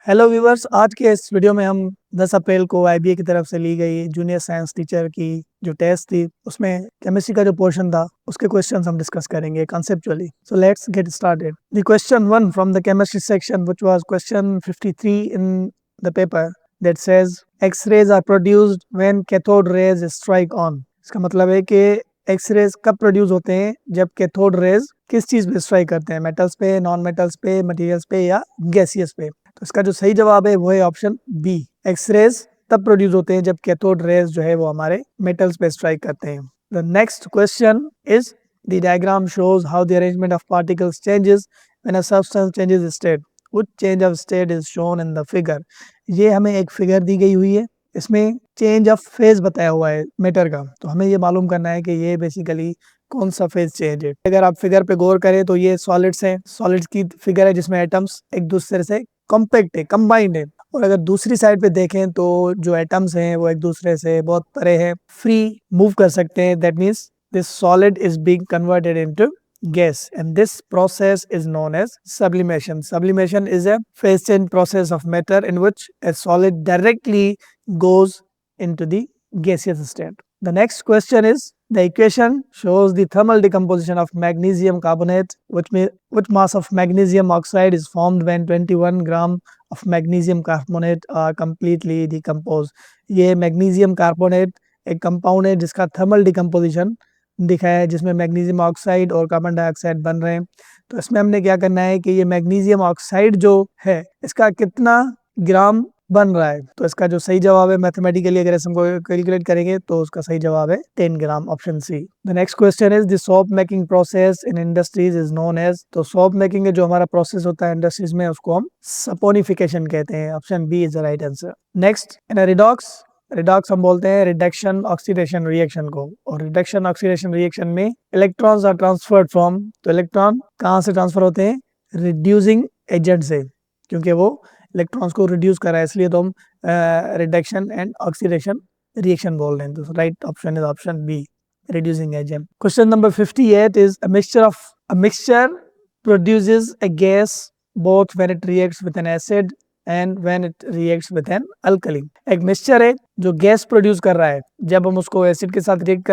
Hello viewers, आज के इस वीडियो में हम 10 अप्रैल को आईबीए की तरफ से ली गई जूनियर साइंस टीचर की जो टेस्ट थी उसमें केमिस्ट्री का जो पोर्शन था उसके क्वेश्चंस हम डिस्कस करेंगे conceptually. So let's get started. The question 1 from the chemistry section which was question 53 in the paper that says X rays are produced when cathode rays strike on. इसका मतलब है कि एक्स-रेज कब produce होते हैं? जब कैथोड रेज किस चीज पे स्ट्राइक करते हैं, मेटल्स पे, नॉन मेटल्स पे, मटेरियल्स पे या गैसियस पे। तो इसका जो सही जवाब है वो है ऑप्शन बी। एक्स-रेज तब प्रोड्यूस होते हैं जब कैथोड रेज जो है वो हमारे मेटल्स पे स्ट्राइक करते हैं। The next question is the diagram shows how the arrangement of particles changes when a substance changes state. Which change of state is shown in the figure. ये हमें एक फिगर दी गई हुई है, इसमें चेंज ऑफ फेज बताया हुआ है मैटर का। तो हमें ये मालूम करना है कि ये बेसिकली कौन सा फेज चेंज है। अगर आप फिगर पे गौर करें तो ये सॉलिड्स हैं, सॉलिड्स की फिगर है जिसमें एटम्स एक दूसरे से कॉम्पैक्ट है, कंबाइंड है। और अगर दूसरी साइड पे देखें तो जो एटम्स हैं वो एक दूसरे से बहुत परे हैं, फ्री मूव कर सकते हैं। That means this solid is being converted into gas, and this process is known as sublimation. Sublimation is a phase change process of matter in which a solid directly goes into the gaseous state. The next question is the equation shows the thermal decomposition of magnesium carbonate, which mass of magnesium oxide is formed when 21 gram of magnesium carbonate are completely decomposed. ये magnesium carbonate एक compound है जिसका thermal decomposition दिखाया है, जिसमें magnesium oxide और carbon dioxide बन रहे हैं। तो इसमें हमने क्या करना है कि ये मैग्नीशियम ऑक्साइड जो है इसका कितना ग्राम बन रहा है। तो इसका जो सही जवाब है मैथमेटिकली अगर हम कैलकुलेट करेंगे तो उसका सही जवाब है 10 gram, option C. The next question is the soap making process in industries is known as. तो सोप मेकिंग जो हमारा प्रोसेस होता है इंडस्ट्रीज में उसको हम सपोनिफिकेशन कहते हैं। Option B is the right answer. Next, in a redox, redox हम बोलते हैं रिडक्शन ऑक्सीडेशन रिएक्शन को। और रिडक्शन ऑक्सीडेशन रिएक्शन में इलेक्ट्रॉन्स आर ट्रांसफर्ड फ्रॉम, तो इलेक्ट्रॉन कहाँ से ट्रांसफर होते हैं? रिड्यूसिंग एजेंट से, क्योंकि वो इलेक्ट्रॉन्स को रिड्यूस कर रहा है, इसलिए तो हम रिडक्शन एंड ऑक्सीडेशन रिएक्शन बोल रहे हैं। तो right option is option B, reducing agent. Question number 58 is a mixture produces a gas both when it reacts with an acid and when it reacts with an alkali। एक mixture है जो gas produce कर रहा है जब हम उसको acid के साथ रिएक्ट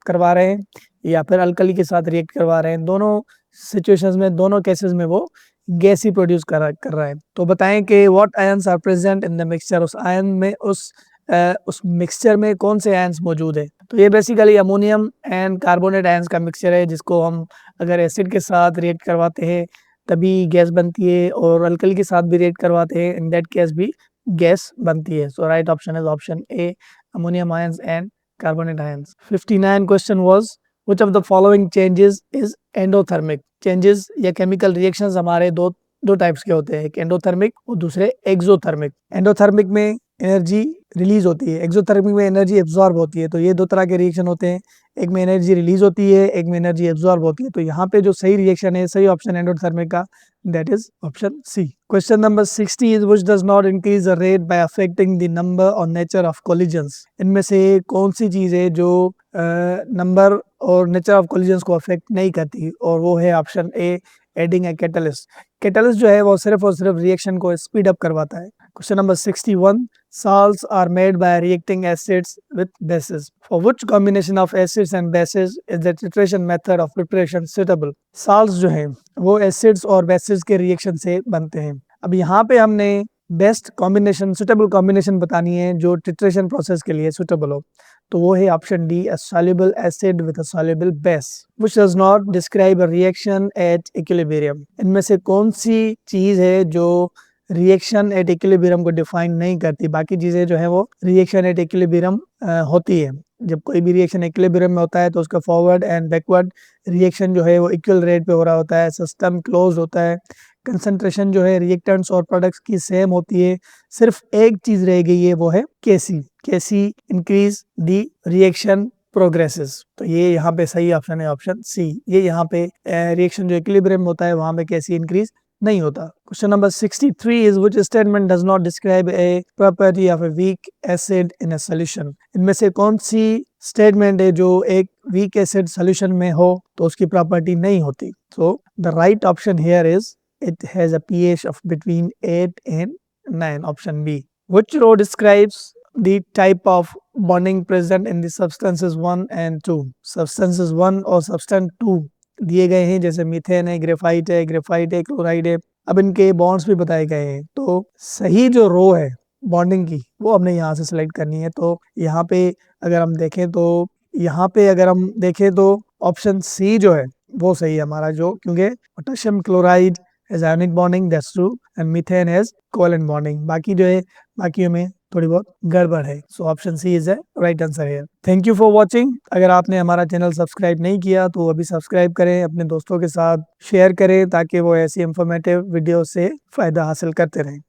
करवा रहे हैं या फिर अल्कली के साथ रिएक्ट करवा रहे हैं। दोनों सिचुएशंस में, दोनों केसेस में वो गैस ही प्रोड्यूस कर रहा है। तो बताएं कि what ions are present in the mixture. उस आयन में, उस मिक्सचर में कौन से आयंस मौजूद है? तो ये basically ammonium and carbonate ions का मिक्सचर है, जिसको हम अगर एसिड के साथ रिएक्ट करवाते हैं तभी गैस बनती है, और अल्कली के साथ भी रिएक्ट करवाते हैं, इन दैट केस भी गैस बनती है। So right option is option A, ammonium ions and carbonate ions. 59 question was which of the following changes is endothermic. Changes या केमिकल रिएक्शंस हमारे दो टाइप्स के होते हैं, एक एंडोथर्मिक और दूसरे एक्सोथर्मिक। एंडोथर्मिक में एनर्जी रिलीज होती है, एक्सोथर्मिक में एनर्जी एब्जॉर्ब होती है। तो ये दो तरह के रिएक्शन होते हैं, एक में एनर्जी रिलीज होती है, एक में एनर्जी एब्जॉर्ब होती है। तो यहाँ पे जो सही रिएक्शन है, सही ऑप्शन एंडोथर्मिक का, that is option C. Question number 60 is which does not increase the rate by affecting the number और नेचर ऑफ कोलिजन्स। इनमें से कौन सी चीज है जो नंबर और नेचर ऑफ कोलिजन्स को अफेक्ट नहीं करती? और वो है option A, adding a catalyst. Catalyst जो है वो सिर्फ और सिर्फ रिएक्शन को स्पीड अप करवाता है। Question number 61, salts are made by reacting acids with bases. For which combination of acids and bases is the titration method of preparation suitable? salts जो हैं वो acids और bases के reaction से बनते हैं। अब यहाँ पे हमने बेस्ट कॉम्बिनेशन, सुटेबल कॉम्बिनेशन बतानी है जो टिट्रेशन प्रोसेस के लिए सुटेबल हो। तो वो है option D, a soluble acid with a soluble base which does not describe a reaction at equilibrium। इनमें से कौन सी चीज है जो रिएक्शन एट इक्विलिब्रियम को डिफाइन नहीं करती? बाकी चीजें जो है वो रिएक्शन एट इक्विलिब्रियम होती है। जब कोई भी रिएक्शन इक्विलिब्रियम में होता है तो उसका फॉरवर्ड एंड बैकवर्ड रिएक्शन जो है वो इक्वल रेट पे हो रहा होता है, सिस्टम क्लोज होता है, कंसंट्रेशन जो है रिएक्टेंट्स और प्रोडक्ट्स की सेम होती है। सिर्फ एक चीज रह गई है, वो है केसी। केसी इंक्रीज द रिएक्शन प्रोग्रेसेस। तो ये यहाँ पे सही ऑप्शन है, ऑप्शन सी। ये यहाँ पे रिएक्शन जो इक्विलिब्रियम होता है वहां पे केसी इंक्रीज नहीं होता। Question number 63 is which statement does not describe a property of a weak acid in a solution. इनमें से कौन सी स्टेटमेंट है जो एक वीक एसिड सॉल्यूशन में हो तो उसकी प्रॉपर्टी नहीं होती? So the right option here is it has a pH of between 8 and 9 option B. Which row describes the type of bonding present in the substances 1 and 2? Substances 1 और substance 2 दिए गए हैं, जैसे मीथेन है, graphite है, chloride है. अब इनके बॉन्ड्स भी बताए गए हैं. तो सही जो रो है बॉन्डिंग की वो हमने यहाँ से सिलेक्ट करनी है. तो यहाँ पे अगर हम देखें तो ऑप्शन सी जो है वो सही है हमारा, जो क्योंकि potassium chloride has ionic bonding, that's true, and methane has covalent bonding. बाकी जो है बाकियों में थोड़ी बहुत गड़बड़ है. So option C is the right answer है. Thank you for watching. अगर आपने हमारा चैनल सब्सक्राइब नहीं किया तो अभी सब्सक्राइब करें, अपने दोस्तों के साथ शेयर करें ताकि वो ऐसी इंफॉर्मेटिव वीडियो से फ़ायदा हासिल करते रहें.